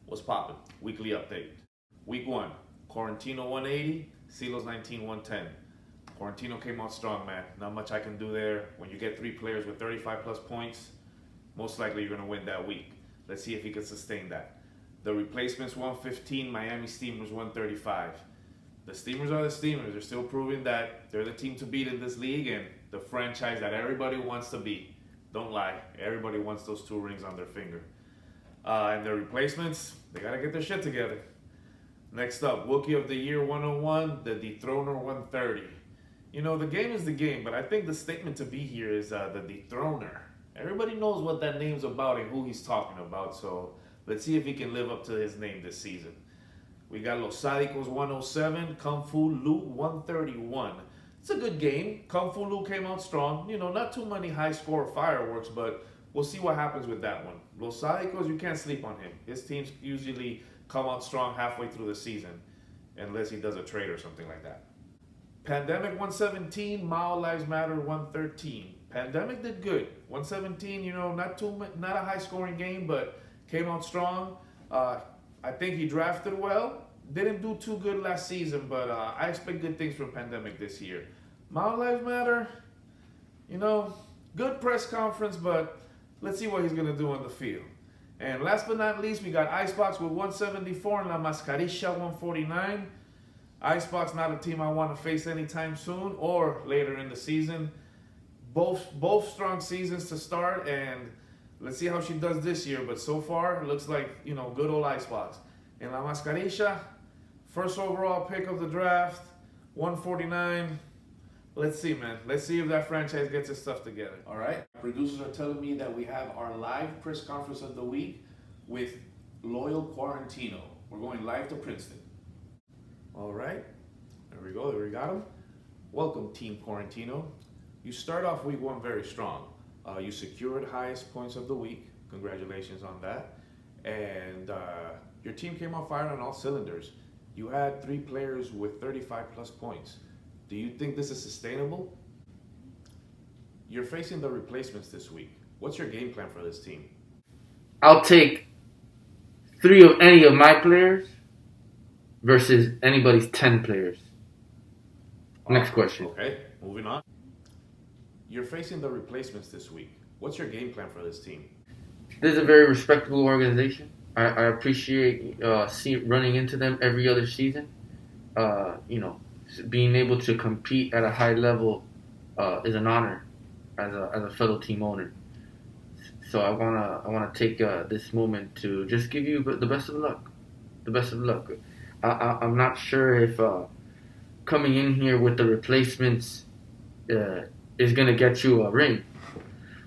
What's poppin'? Weekly update. Week 1, Quarantino 180, Silos 19 110. Quarantino came out strong, man. Not much I can do there. When you get 3 players with 35 plus points, most likely you're going to win that week. Let's see if he can sustain that. The replacements 115, Miami Steamers 135. The Steamers are the Steamers. They're still proving that they're the team to beat in this league and the franchise that everybody wants to be. Don't lie. Everybody wants those 2 rings on their finger. And their replacements, they got to get their shit together. Next up, Rookie of the Year 101, the Dethroner 130. You know, the game is the game, but I think the statement to be here is the Dethroner. Everybody knows what that name's about and who he's talking about, so let's see if he can live up to his name this season. We got Los Sadicos 107, Kung Fu Lu 131. It's a good game. Kung Fu Lu came out strong. You know, not too many high score fireworks, but we'll see what happens with that one. Los Sadicos, you can't sleep on him. His teams usually come out strong halfway through the season, unless he does a trade or something like that. Pandemic 117, Mao Lives Matter 113. Pandemic did good. 117, you know, not a high scoring game, but came out strong. I think he drafted well. Didn't do too good last season, but I expect good things from Pandemic this year. Mao Lives Matter, you know, good press conference, but let's see what he's going to do on the field. And last but not least, we got Icebox with 174 and La Mascarilla 149. Icebox not a team I want to face anytime soon or later in the season. Both strong seasons to start, and let's see how she does this year. But so far, it looks like, you know, good old Icebox. And La Mascarilla, first overall pick of the draft, 149. Let's see, man. Let's see if that franchise gets its stuff together. All right. Producers are telling me that we have our live press conference of the week with Loyal Quarantino. We're going live to Princeton. All right. There we go. There we got him. Welcome, Team Quarantino. You start off week 1 very strong. You secured highest points of the week. Congratulations on that. And your team came out firing on all cylinders. You had 3 players with 35 plus points. Do you think this is sustainable? You're facing the replacements this week. What's your game plan for this team? I'll take 3 of any of my players versus anybody's 10 players. Next question. Okay, moving on. You're facing the replacements this week. What's your game plan for this team? This is a very respectable organization. I appreciate running into them every other season. You know, being able to compete at a high level is an honor as a fellow team owner. So I wanna take this moment to just give you the best of luck. The best of luck. I'm not sure if coming in here with the replacements is gonna get you a ring,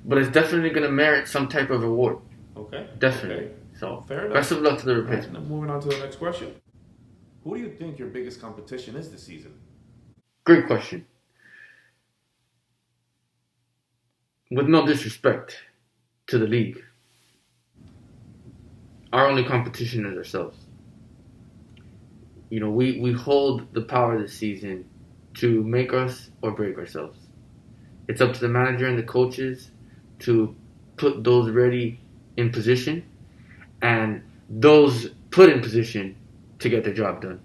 but it's definitely gonna merit some type of award. Okay. Definitely. Okay. So Fair enough. best of luck to the replacement. Right, moving on to the next question. Who do you think your biggest competition is this season? Great question. With no disrespect to the league, our only competition is ourselves. You know, we hold the power this season to make us or break ourselves. It's up to the manager and the coaches to put those ready in position and those put in position to get their job done.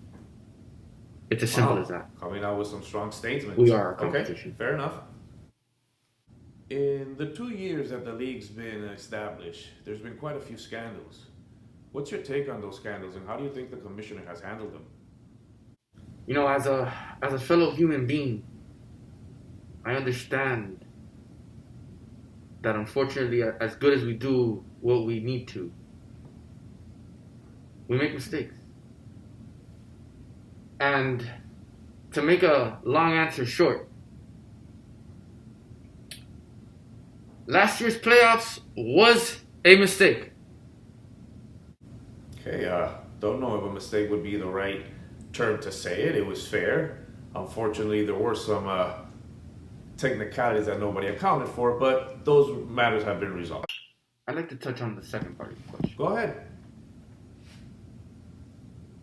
It's as simple as that. Coming out with some strong statements. We are our competition. Okay, fair enough. In the 2 years that the league's been established, there's been quite a few scandals. What's your take on those scandals, and how do you think the commissioner has handled them? You know, as a fellow human being, I understand that unfortunately, as good as we do what we need to, we make mistakes. And to make a long answer short, last year's playoffs was a mistake. Okay, don't know if a mistake would be the right term to say it. It was fair. Unfortunately, there were some technicalities that nobody accounted for, but those matters have been resolved. I'd like to touch on the second part of the question. Go ahead.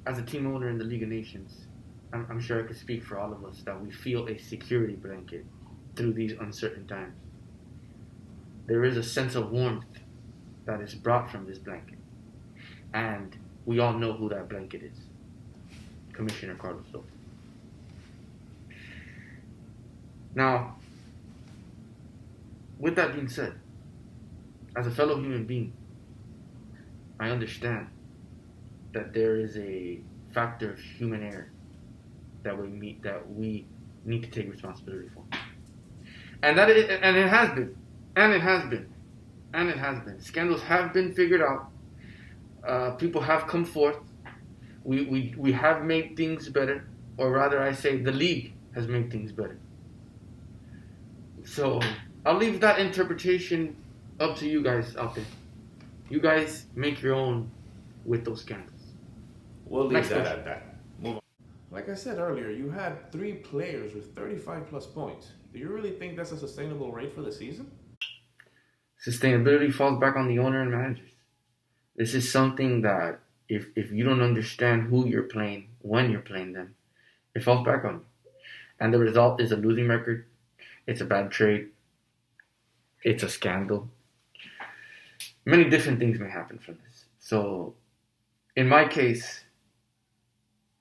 As a team owner in the League of Nations, I'm sure I could speak for all of us that we feel a security blanket through these uncertain times. There is a sense of warmth that is brought from this blanket. And We all know who that blanket is. Commissioner Carlos Soto. Now, with that being said, as a fellow human being, I understand that there is a factor of human error that we need to take responsibility for, and it has been, and it has been, and it has been. Scandals have been figured out. People have come forth. We have made things better, or rather, I say the league has made things better. So I'll leave that interpretation up to you guys out there. You guys make your own with those scandals. We'll leave Next that question. at that. Move on. Like I said earlier, you had 3 players with 35 plus points. Do you really think that's a sustainable rate for the season? Sustainability falls back on the owner and managers. This is something that if you don't understand who you're playing, when you're playing them, it falls back on you. And the result is a losing record. It's a bad trade. It's a scandal. Many different things may happen from this. So, in my case,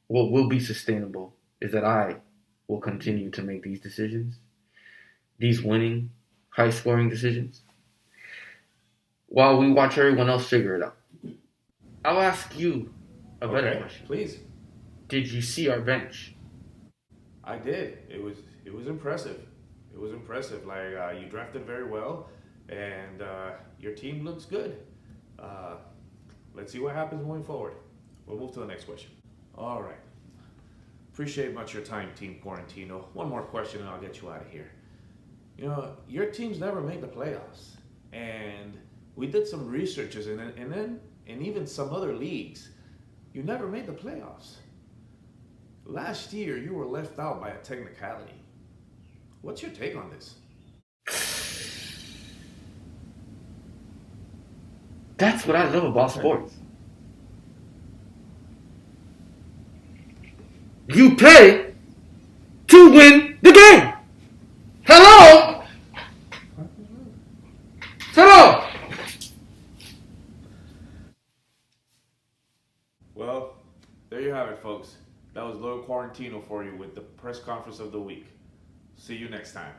what will be sustainable is that I will continue to make these decisions, these winning, high-scoring decisions, while we watch everyone else figure it out. I'll ask you a better question. Please. Did you see our bench? I did. It was impressive. It was impressive. Like you drafted very well, and your team looks good. Let's see what happens moving forward. We'll move to the next question. All right. Appreciate much your time, Team Quarantino. One more question, and I'll get you out of here. You know, your team's never made the playoffs, and we did some researches, and even some other leagues. You never made the playoffs. Last year, you were left out by a technicality. What's your take on this? That's what I love about sports. You play to win the game. Hello? Hello? Well, there you have it, folks. That was Lord Quarantino for you with the press conference of the week. See you next time.